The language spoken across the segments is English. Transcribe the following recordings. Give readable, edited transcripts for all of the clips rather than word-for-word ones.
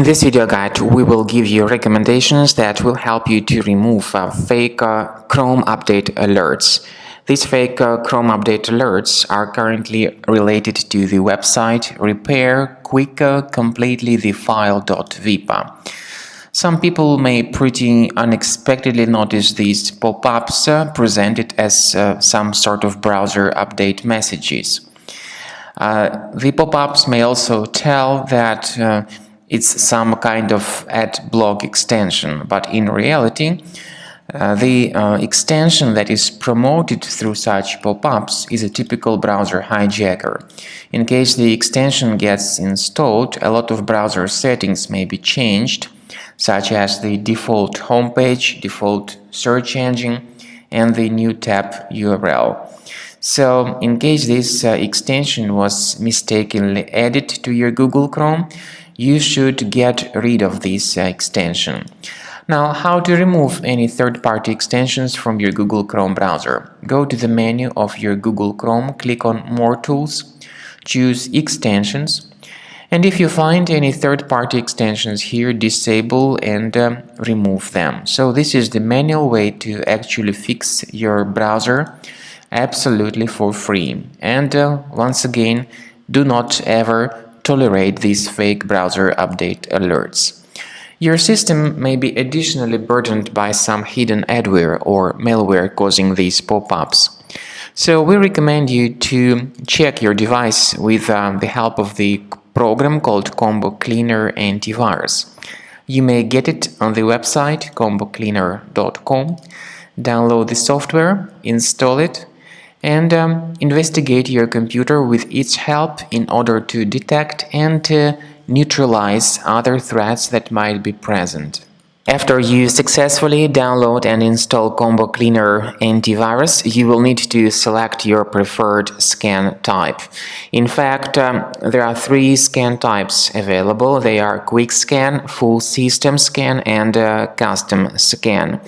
In this video guide, we will give you recommendations that will help you to remove fake Chrome update alerts. These fake Chrome update alerts are currently related to the website Repairquickcompletelythefile.vip. Some people may pretty unexpectedly notice these pop-ups presented as some sort of browser update messages. The pop-ups may also tell that it's some kind of ad block extension, but in reality, the extension that is promoted through such pop-ups is a typical browser hijacker. In case the extension gets installed, a lot of browser settings may be changed, such as the default homepage, default search engine, and the new tab URL. So, in case this extension was mistakenly added to your Google Chrome, you should get rid of this extension. Now, how to remove any third-party extensions from your Google Chrome browser? Go to the menu of your Google Chrome, click on More Tools, choose Extensions, and if you find any third-party extensions here, disable and remove them. So this is the manual way to actually fix your browser absolutely for free. And once again, do not ever tolerate these fake browser update alerts. Your system may be additionally burdened by some hidden adware or malware causing these pop-ups. So we recommend you to check your device with the help of the program called Combo Cleaner Antivirus. You may get it on the website combocleaner.com, download the software, install it, and investigate your computer with its help in order to detect and neutralize other threats that might be present. After you successfully download and install Combo Cleaner Antivirus, you will need to select your preferred scan type. In fact, there are 3 scan types available. They are Quick Scan, Full System Scan, and Custom Scan.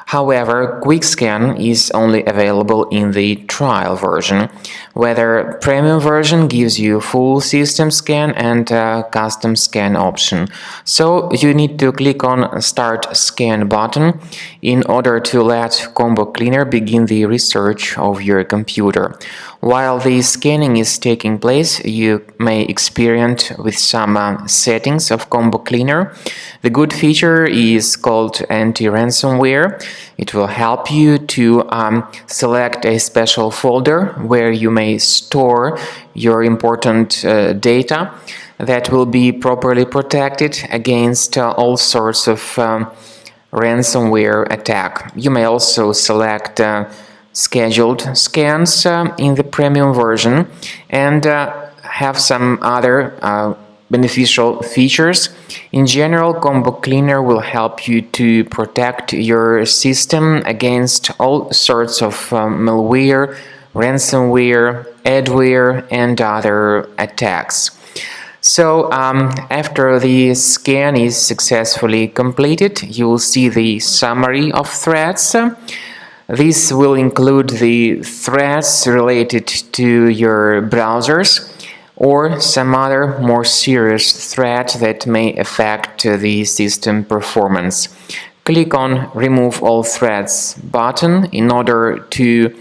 However, Quick Scan is only available in the trial version, whether premium version gives you full system scan and custom scan option. So you need to click on Start Scan button in order to let Combo Cleaner begin the research of your computer. While the scanning is taking place, you may experiment with some settings of Combo Cleaner. The good feature is called anti-ransomware. It will help you to select a special folder where you may store your important data that will be properly protected against all sorts of ransomware attack. You may also select scheduled scans in the premium version and have some other beneficial features. In general, Combo Cleaner will help you to protect your system against all sorts of malware, ransomware, adware, and other attacks. So, after the scan is successfully completed, you will see the summary of threats. This will include the threats related to your browsers or some other more serious threat that may affect the system performance. Click on Remove All Threats button in order to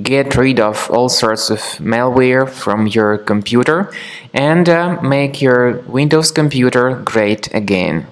get rid of all sorts of malware from your computer and make your Windows computer great again.